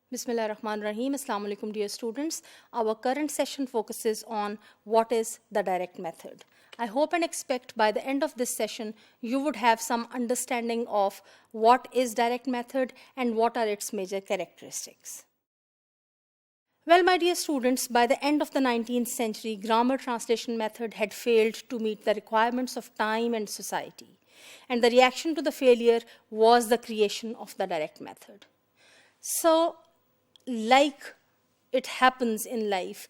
Bismillah ar-Rahman ar-Rahim. Assalamu alaikum, dear students. Our current session focuses on what is the direct method. I hope and expect by the end of this session, you would have some understanding of what is direct method and what are its major characteristics. Well, my dear students, by the end of the 19th century, grammar translation method had failed to meet the requirements of time and society. And the reaction to the failure was the creation of the direct method. So, like it happens in life,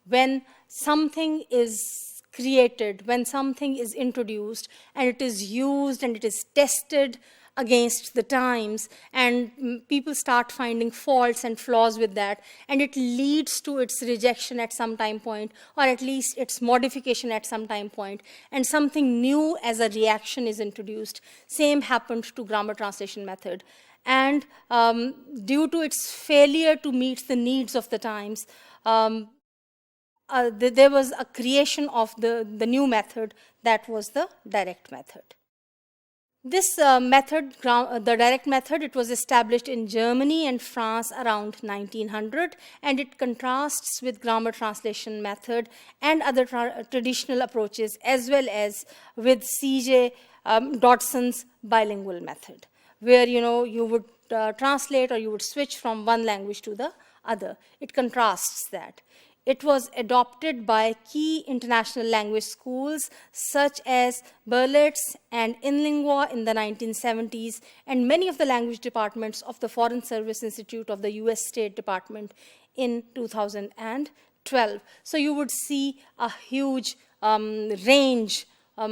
when something is created, when something is introduced, and it is used and it is tested against the times, and people start finding faults and flaws with that, and it leads to its rejection at some time point, or at least its modification at some time point, and something new as a reaction is introduced. Same happened to grammar translation method. And due to its failure to meet the needs of the times, there was a creation of the new method that was the direct method. This method, the direct method, it was established in Germany and France around 1900, and it contrasts with grammar translation method and other traditional approaches, as well as with C.J. Dodson's bilingual method, where you would translate or you would switch from one language to the other. It contrasts that. It was adopted by key international language schools such as Berlitz and Inlingua in the 1970s, and many of the language departments of the Foreign Service Institute of the US State Department in 2012. So you would see a huge range of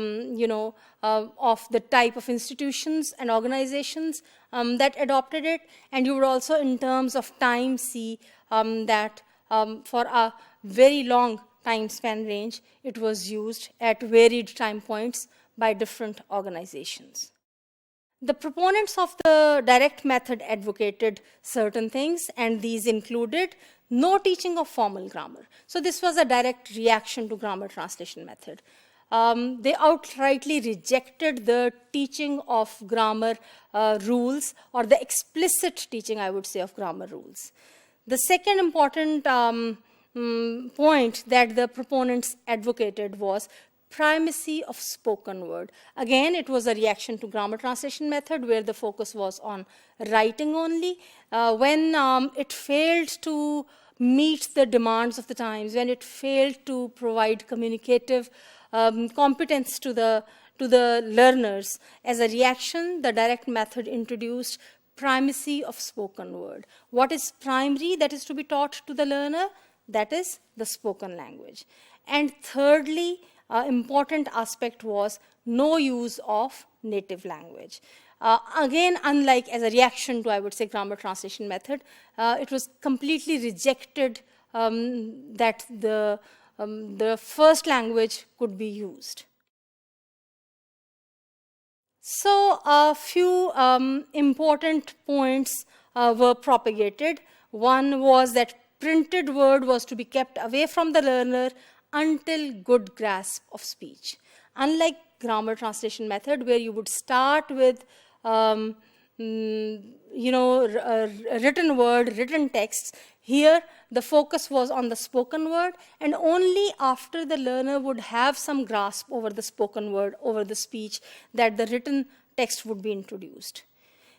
the type of institutions and organizations that adopted it. And you would also, in terms of time, see that for a very long time span range, it was used at varied time points by different organizations. The proponents of the direct method advocated certain things, and these included no teaching of formal grammar. So this was a direct reaction to grammar translation method. They outrightly rejected the teaching of grammar rules, or the explicit teaching, I would say, of grammar rules. The second important point that the proponents advocated was primacy of spoken word. Again, it was a reaction to grammar translation method, where the focus was on writing only. When it failed to meet the demands of the times, when it failed to provide communicative competence to the learners, as a reaction, the direct method introduced primacy of spoken word. What is primary that is to be taught to the learner? That is the spoken language. And thirdly, important aspect was no use of native language. Again, unlike as a reaction to, I would say, grammar translation method, it was completely rejected that the first language could be used. So a few important points were propagated. One was that printed word was to be kept away from the learner until good grasp of speech. Unlike grammar translation method, where you would start with written word, written texts, here the focus was on the spoken word, and only after the learner would have some grasp over the spoken word, over the speech, that the written text would be introduced.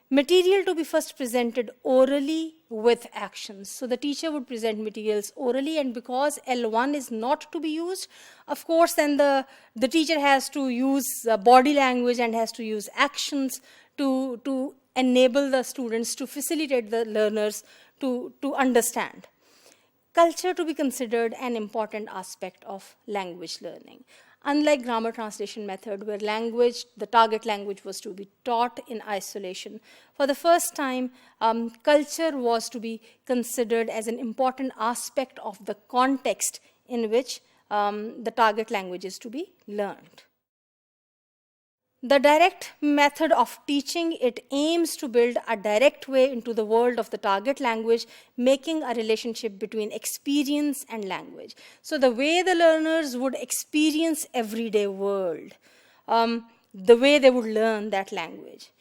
Material to be first presented orally with actions. So the teacher would present materials orally, and because L1 is not to be used, of course, then the teacher has to use body language and has to use actions to enable the students, to facilitate the learners to understand. Culture to be considered an important aspect of language learning. Unlike grammar translation method, where language, the target language, was to be taught in isolation, for the first time, culture was to be considered as an important aspect of the context in which the target language is to be learned. The direct method of teaching, it aims to build a direct way into the world of the target language, making a relationship between experience and language. So the way the learners would experience everyday world, the way they would learn that language.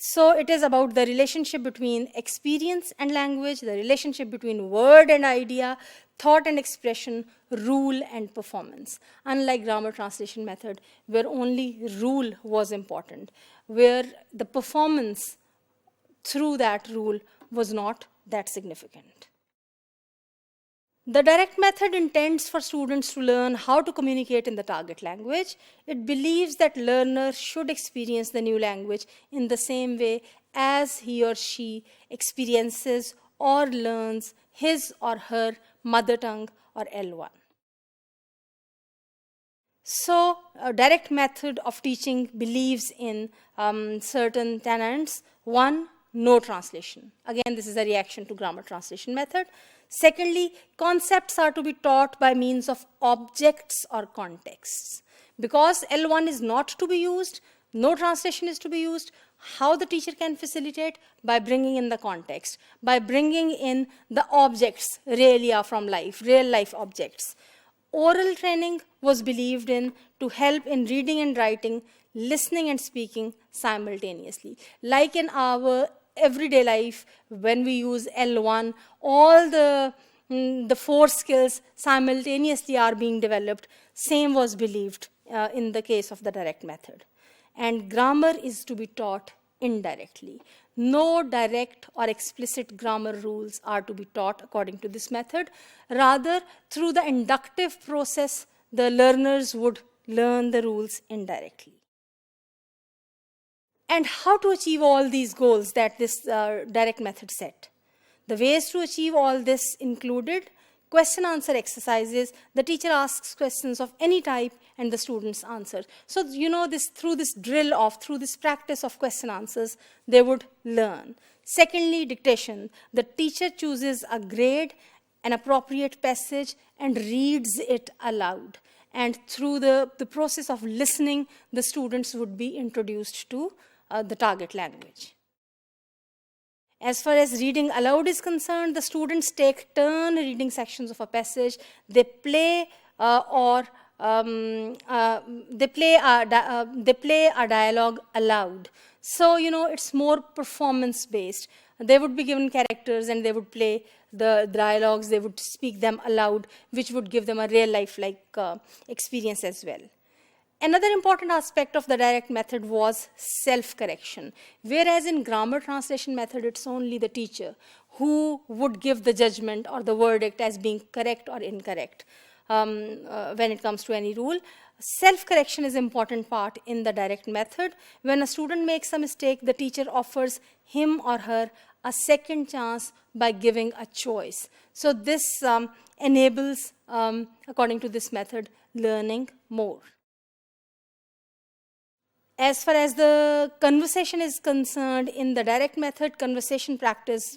So it is about the relationship between experience and language, the relationship between word and idea, thought and expression, rule and performance. Unlike grammar translation method, where only rule was important, where the performance through that rule was not that significant. The direct method intends for students to learn how to communicate in the target language. It believes that learners should experience the new language in the same way as he or she experiences or learns his or her mother tongue or L1. So a direct method of teaching believes in certain tenets. One, no translation. Again, this is a reaction to grammar translation method. Secondly, concepts are to be taught by means of objects or contexts. Because L1 is not to be used, no translation is to be used, how the teacher can facilitate? By bringing in the context, by bringing in the objects, realia from life, real life objects. Oral training was believed in to help in reading and writing, listening and speaking simultaneously. Like in our everyday life, when we use L1, all the 4 skills simultaneously are being developed. Same was believed in the case of the direct method. And grammar is to be taught indirectly. No direct or explicit grammar rules are to be taught according to this method. Rather, through the inductive process, the learners would learn the rules indirectly. And how to achieve all these goals that this direct method set? The ways to achieve all this included question-answer exercises. The teacher asks questions of any type and the students answer. So, through this drill through this practice of question-answers, they would learn. Secondly, dictation. The teacher chooses a grade, an appropriate passage, and reads it aloud. And through the process of listening, the students would be introduced to the target language. As far as reading aloud is concerned, the students take turn reading sections of a passage. They play a dialogue aloud. So, it's more performance-based. They would be given characters and they would play the dialogues. They would speak them aloud, which would give them a real-life-like experience as well. Another important aspect of the direct method was self-correction. Whereas in grammar translation method, it's only the teacher who would give the judgment or the verdict as being correct or incorrect when it comes to any rule. Self-correction is an important part in the direct method. When a student makes a mistake, the teacher offers him or her a second chance by giving a choice. So this enables, according to this method, learning more. As far as the conversation is concerned, in the direct method, conversation practice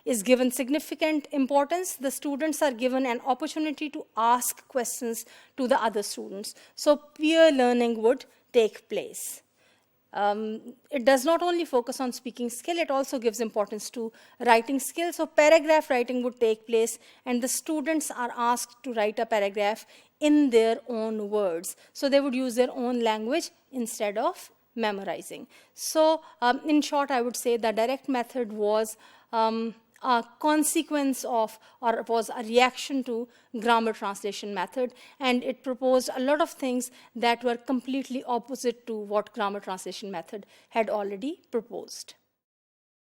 is given significant importance. The students are given an opportunity to ask questions to the other students. So peer learning would take place. It does not only focus on speaking skill, it also gives importance to writing skill. So paragraph writing would take place, and the students are asked to write a paragraph in their own words. So they would use their own language instead of memorizing. So in short, I would say the direct method was a consequence of, or was a reaction to, grammar translation method, and it proposed a lot of things that were completely opposite to what grammar translation method had already proposed.